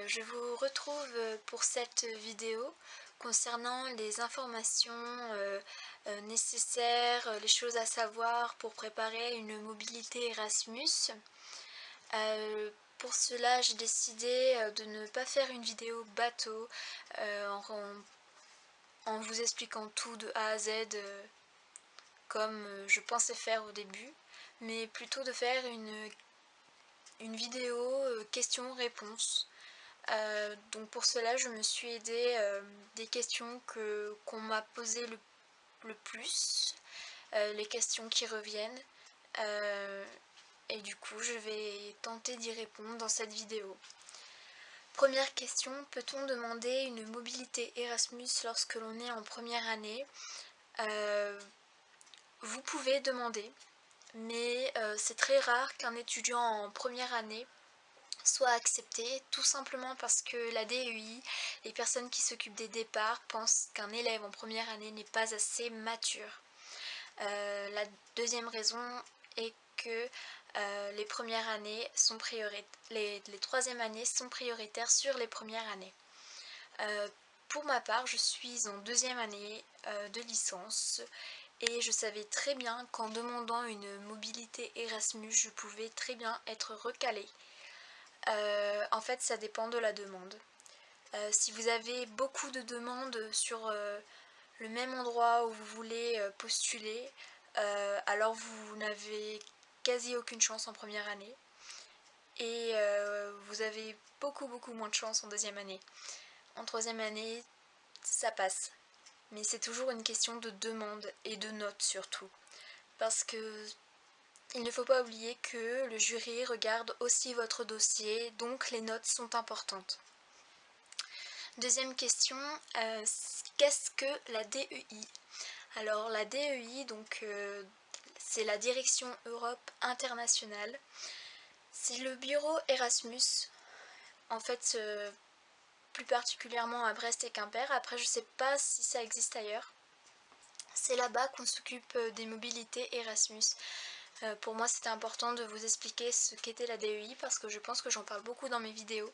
Je vous retrouve pour cette vidéo concernant les informations nécessaires, les choses à savoir pour préparer une mobilité Erasmus. Pour cela, j'ai décidé de ne pas faire une vidéo bateau en vous expliquant tout de A à Z comme je pensais faire au début, mais plutôt de faire une vidéo questions-réponses. Donc pour cela, je me suis aidée des questions qu'on m'a posées le plus, les questions qui reviennent, et du coup je vais tenter d'y répondre dans cette vidéo. Première question, peut-on demander une mobilité Erasmus lorsque l'on est en première année? Vous pouvez demander, mais c'est très rare qu'un étudiant en première année soit accepté, tout simplement parce que la DEI, les personnes qui s'occupent des départs, pensent qu'un élève en première année n'est pas assez mature. La deuxième raison est que les premières années sont les troisièmes années sont prioritaires sur les premières années. Pour ma part, je suis en deuxième année de licence et je savais très bien qu'en demandant une mobilité Erasmus, je pouvais très bien être recalée. En fait, ça dépend de la demande. Si vous avez beaucoup de demandes sur le même endroit où vous voulez postuler, alors vous n'avez quasi aucune chance en première année. Et vous avez beaucoup moins de chance en deuxième année. En troisième année, ça passe. Mais c'est toujours une question de demande et de notes surtout. Parce que il ne faut pas oublier que le jury regarde aussi votre dossier, donc les notes sont importantes. Deuxième question, qu'est-ce que la DEI? Alors la DEI, c'est la Direction Europe Internationale. C'est le bureau Erasmus, en fait plus particulièrement à Brest et Quimper. Après je ne sais pas si ça existe ailleurs. C'est là-bas qu'on s'occupe des mobilités Erasmus. Pour moi c'était important de vous expliquer ce qu'était la DEI parce que je pense que j'en parle beaucoup dans mes vidéos.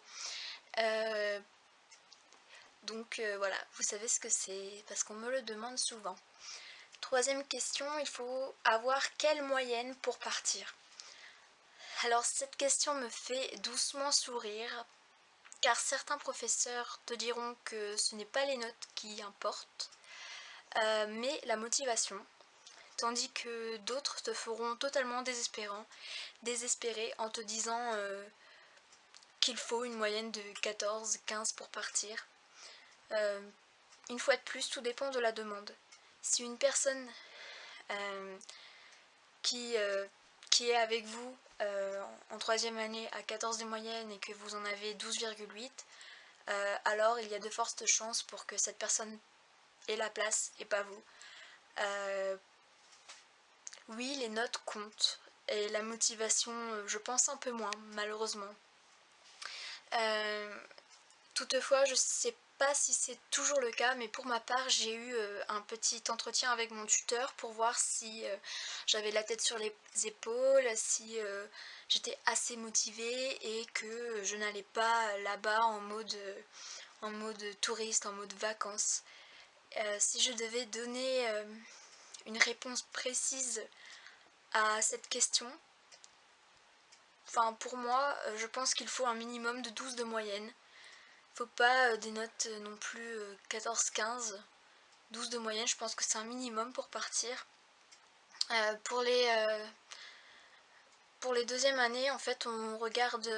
Voilà, vous savez ce que c'est parce qu'on me le demande souvent. Troisième question, il faut avoir quelle moyenne pour partir? Alors cette question me fait doucement sourire car certains professeurs te diront que ce n'est pas les notes qui importent, mais la motivation, tandis que d'autres te feront totalement désespérer en te disant qu'il faut une moyenne de 14-15 pour partir. Une fois de plus, tout dépend de la demande. Si une personne qui est avec vous en troisième année à 14 de moyenne et que vous en avez 12,8, alors il y a de fortes chances pour que cette personne ait la place et pas vous. Oui, les notes comptent et la motivation, je pense un peu moins, malheureusement. Toutefois, je ne sais pas si c'est toujours le cas, mais pour ma part, j'ai eu un petit entretien avec mon tuteur pour voir si j'avais la tête sur les épaules, si j'étais assez motivée et que je n'allais pas là-bas en mode touriste, en mode vacances. Si je devais donner une réponse précise à cette question, enfin pour moi, je pense qu'il faut un minimum de 12 de moyenne. Faut pas des notes non plus 14-15, 12 de moyenne, je pense que c'est un minimum pour partir. Pour les deuxièmes années, en fait, on regarde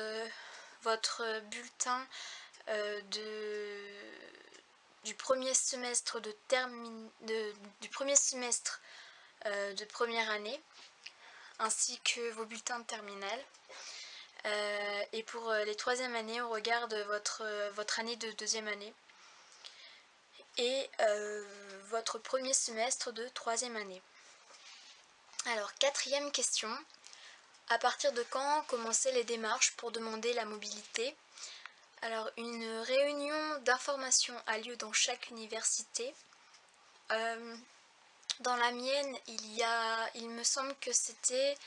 votre bulletin du premier semestre de première année, ainsi que vos bulletins de terminale. Et pour les troisièmes années, on regarde votre année de deuxième année et votre premier semestre de troisième année. Alors, quatrième question. À partir de quand commencer les démarches pour demander la mobilité? Alors, une réunion d'information a lieu dans chaque université. Dans la mienne, il me semble que c'était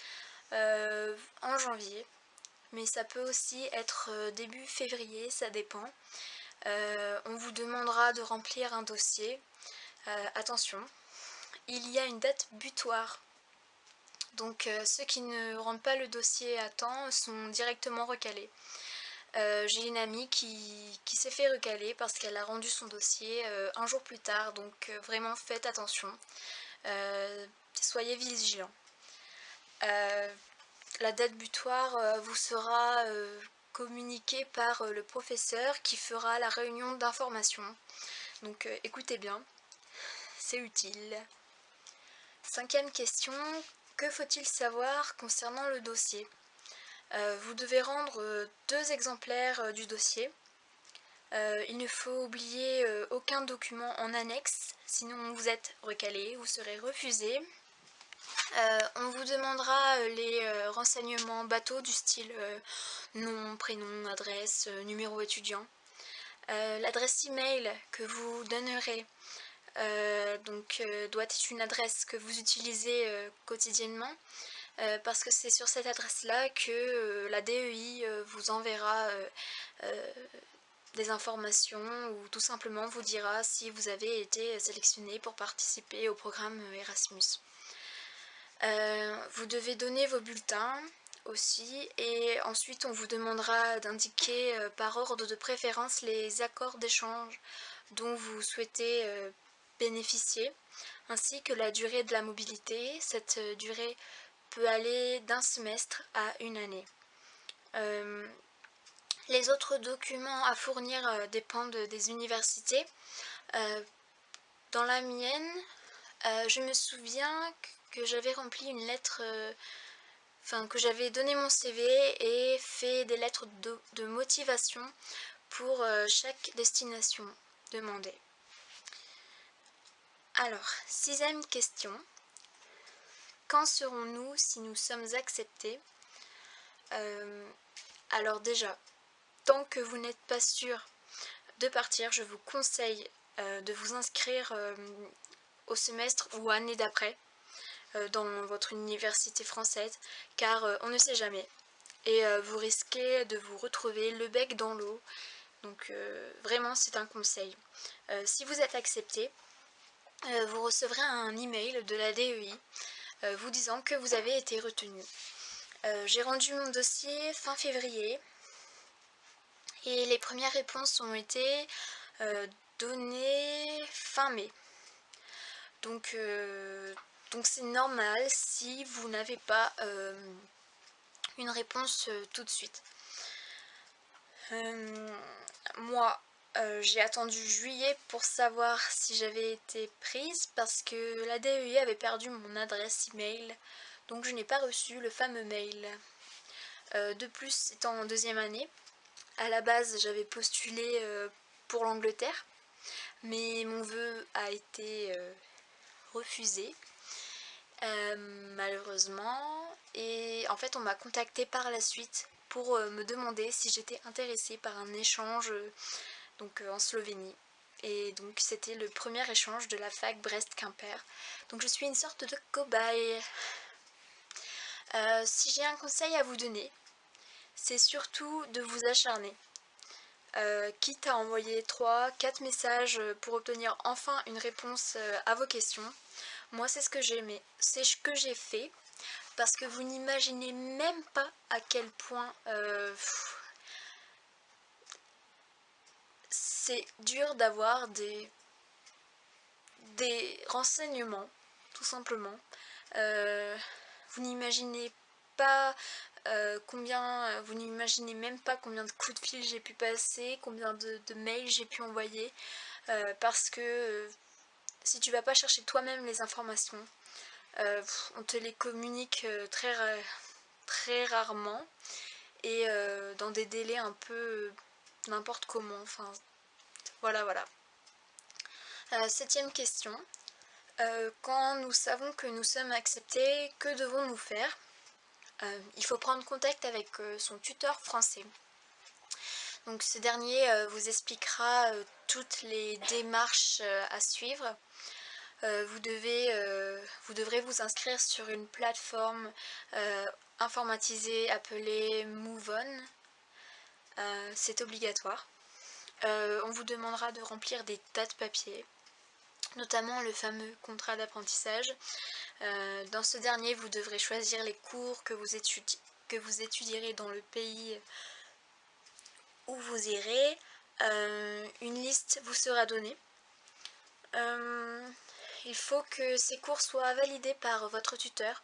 en janvier. mais ça peut aussi être début février, ça dépend. On vous demandera de remplir un dossier. Attention, il y a une date butoir. Donc ceux qui ne rendent pas le dossier à temps sont directement recalés. J'ai une amie qui s'est fait recaler parce qu'elle a rendu son dossier un jour plus tard, donc vraiment faites attention. Soyez vigilants. La date butoir vous sera communiquée par le professeur qui fera la réunion d'information. Donc écoutez bien, c'est utile. 5e question, que faut-il savoir concernant le dossier? Vous devez rendre 2 exemplaires du dossier. Il ne faut oublier aucun document en annexe, sinon vous êtes recalé, vous serez refusé. On vous demandera les renseignements bateaux du style nom, prénom, adresse, numéro étudiant. L'adresse email que vous donnerez doit être une adresse que vous utilisez quotidiennement parce que c'est sur cette adresse-là que la DEI vous enverra des informations ou tout simplement vous dira si vous avez été sélectionné pour participer au programme Erasmus. Vous devez donner vos bulletins aussi et ensuite on vous demandera d'indiquer par ordre de préférence les accords d'échange dont vous souhaitez bénéficier ainsi que la durée de la mobilité. Cette durée peut aller d'un semestre à une année. Les autres documents à fournir dépendent des universités. Dans la mienne, je me souviens que j'avais rempli une lettre, que j'avais donné mon CV et fait des lettres de motivation pour chaque destination demandée. Alors, 6e question. Quand serons-nous si nous sommes acceptés? Alors déjà, tant que vous n'êtes pas sûr de partir, je vous conseille de vous inscrire au semestre ou année d'après dans votre université française, car on ne sait jamais. Et vous risquez de vous retrouver le bec dans l'eau. Donc vraiment, c'est un conseil. Si vous êtes accepté, vous recevrez un email de la DEI vous disant que vous avez été retenu. J'ai rendu mon dossier fin février et les premières réponses ont été données fin mai. Donc c'est normal si vous n'avez pas une réponse tout de suite. Moi, j'ai attendu juillet pour savoir si j'avais été prise parce que la DEI avait perdu mon adresse email, donc je n'ai pas reçu le fameux mail. De plus, étant en 2e année, à la base j'avais postulé pour l'Angleterre, mais mon vœu a été refusé malheureusement, et en fait on m'a contacté par la suite pour me demander si j'étais intéressée par un échange en Slovénie. Et donc c'était le premier échange de la fac Brest-Quimper. Donc je suis une sorte de cobaye. Si j'ai un conseil à vous donner, c'est surtout de vous acharner. Quitte à envoyer 3-4 messages pour obtenir enfin une réponse à vos questions. Moi c'est ce que j'ai fait parce que vous n'imaginez même pas à quel point c'est dur d'avoir des renseignements, tout simplement. Vous n'imaginez pas vous n'imaginez même pas combien de coups de fil j'ai pu passer, combien de mails j'ai pu envoyer, parce que si tu vas pas chercher toi-même les informations, on te les communique très rarement et dans des délais un peu n'importe comment. Enfin, voilà. 7e question. Quand nous savons que nous sommes acceptés, que devons-nous faire? Il faut prendre contact avec son tuteur français. Donc ce dernier vous expliquera toutes les démarches à suivre. Vous devrez vous inscrire sur une plateforme informatisé appelé MoveOn. C'est obligatoire. On vous demandera de remplir des tas de papiers, notamment le fameux contrat d'apprentissage. Dans ce dernier, vous devrez choisir les cours que vous étudierez dans le pays où vous irez. Une liste vous sera donnée. Il faut que ces cours soient validés par votre tuteur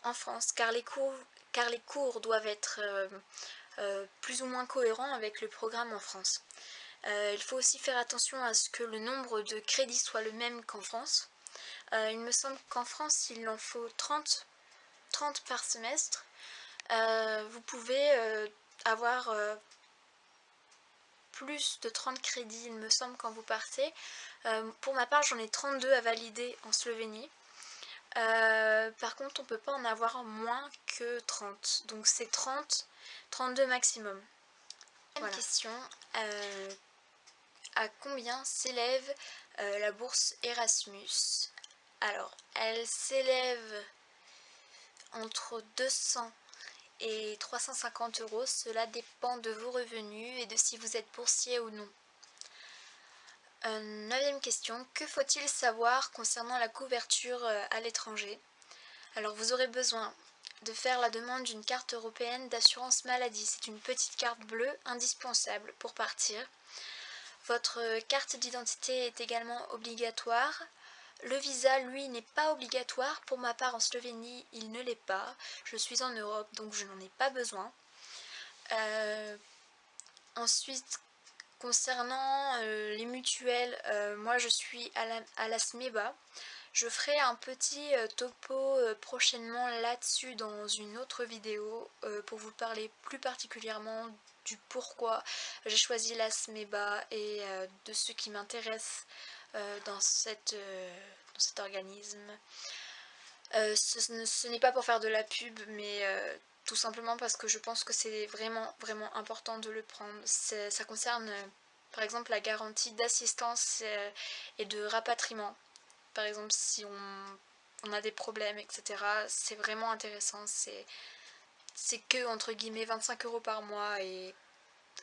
en France, car les cours doivent être plus ou moins cohérents avec le programme en France. Il faut aussi faire attention à ce que le nombre de crédits soit le même qu'en France. Il me semble qu'en France, il en faut 30 par semestre. Vous pouvez avoir plus de 30 crédits, il me semble, quand vous partez. Pour ma part, j'en ai 32 à valider en Slovénie. Par contre, on ne peut pas en avoir moins que 30. Donc c'est 32 maximum. Voilà. Question. À combien s'élève la bourse Erasmus? Alors, elle s'élève entre 200 et 350 €. Cela dépend de vos revenus et de si vous êtes boursier ou non. 9e question. Que faut-il savoir concernant la couverture à l'étranger? Alors, vous aurez besoin de faire la demande d'une carte européenne d'assurance maladie. C'est une petite carte bleue indispensable pour partir. Votre carte d'identité est également obligatoire. Le visa, lui, n'est pas obligatoire. Pour ma part, en Slovénie, il ne l'est pas. Je suis en Europe, donc je n'en ai pas besoin. Ensuite, concernant les mutuelles, moi je suis à la SMEBA. Je ferai un petit topo prochainement là-dessus dans une autre vidéo pour vous parler plus particulièrement du pourquoi j'ai choisi la SMEBA et de ce qui m'intéresse dans cet organisme. Ce n'est pas pour faire de la pub, mais tout simplement parce que je pense que c'est vraiment important de le prendre. Ça concerne par exemple la garantie d'assistance et de rapatriement. Par exemple, si on a des problèmes, etc. C'est vraiment intéressant. C'est que, entre guillemets, 25 € par mois et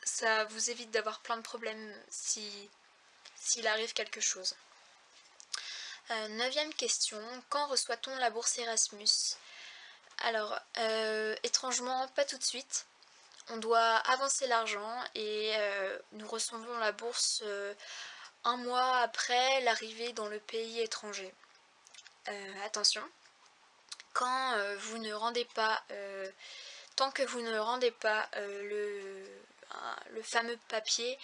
ça vous évite d'avoir plein de problèmes s'il arrive quelque chose. 9e question. Quand reçoit-on la bourse Erasmus? Alors, étrangement, pas tout de suite. On doit avancer l'argent et nous recevons la bourse un mois après l'arrivée dans le pays étranger. Attention, quand vous ne rendez pas, tant que vous ne rendez pas le fameux papier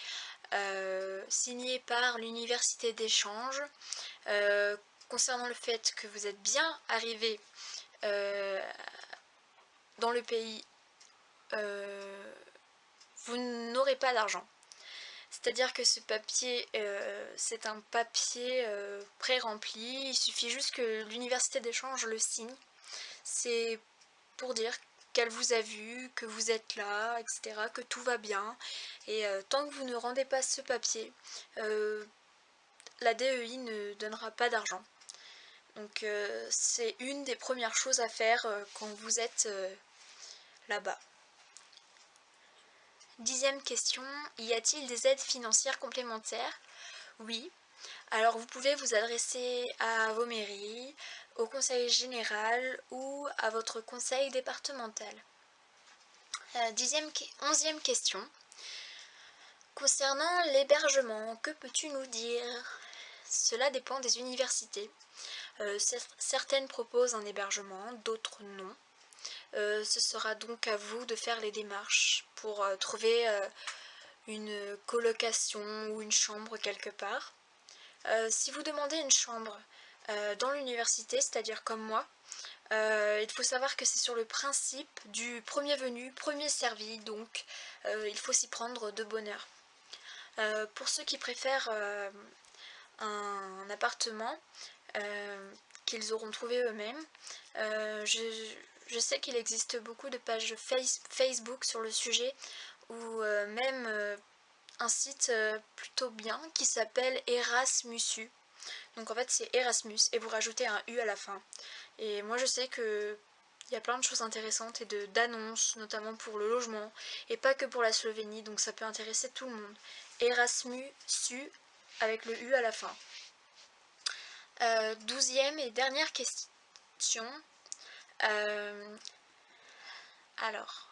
signé par l'université d'échange concernant le fait que vous êtes bien arrivé dans le pays, vous n'aurez pas d'argent. C'est-à-dire que ce papier, c'est un papier pré-rempli, il suffit juste que l'université d'échange le signe. C'est pour dire qu'elle vous a vu, que vous êtes là, etc., que tout va bien. Et tant que vous ne rendez pas ce papier, la DEI ne donnera pas d'argent. Donc c'est une des premières choses à faire quand vous êtes là-bas. 10e question, y a-t-il des aides financières complémentaires? Oui. Alors vous pouvez vous adresser à vos mairies, au conseil général ou à votre conseil départemental. 11e question. Concernant l'hébergement, que peux-tu nous dire? Cela dépend des universités. Certaines proposent un hébergement, d'autres non. Ce sera donc à vous de faire les démarches pour trouver une colocation ou une chambre quelque part. Si vous demandez une chambre dans l'université, c'est-à-dire comme moi, il faut savoir que c'est sur le principe du premier venu, premier servi, donc il faut s'y prendre de bonne heure. Pour ceux qui préfèrent un appartement qu'ils auront trouvé eux-mêmes, je sais qu'il existe beaucoup de pages Facebook sur le sujet ou même un site plutôt bien qui s'appelle Erasmusu. Donc en fait c'est Erasmus et vous rajoutez un U à la fin. Et moi je sais que il y a plein de choses intéressantes et d'annonces, notamment pour le logement, et pas que pour la Slovénie, donc ça peut intéresser tout le monde. Erasmus Su, avec le U à la fin. 12e et dernière question. Alors,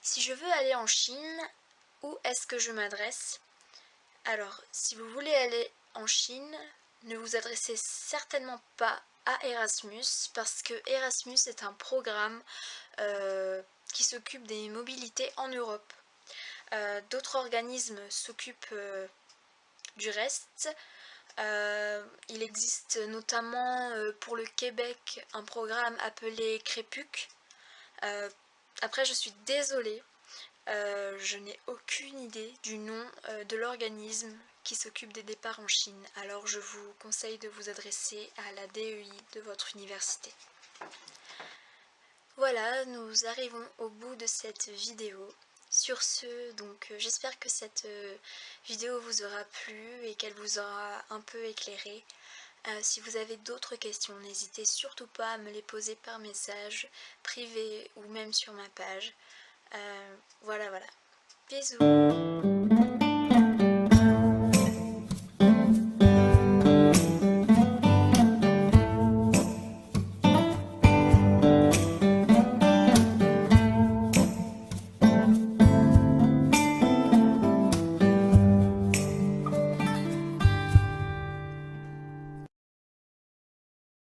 si je veux aller en Chine, où est-ce que je m'adresse? Alors, si vous voulez aller en Chine, ne vous adressez certainement pas à Erasmus, parce que Erasmus est un programme qui s'occupe des mobilités en Europe. D'autres organismes s'occupent du reste. Il existe notamment pour le Québec un programme appelé Crépuc. Après, je suis désolée, je n'ai aucune idée du nom de l'organisme qui s'occupe des départs en Chine. Alors je vous conseille de vous adresser à la DEI de votre université. Voilà, nous arrivons au bout de cette vidéo. Sur ce, donc j'espère que cette vidéo vous aura plu et qu'elle vous aura un peu éclairé. Si vous avez d'autres questions, n'hésitez surtout pas à me les poser par message privé ou même sur ma page. Voilà. Bisous.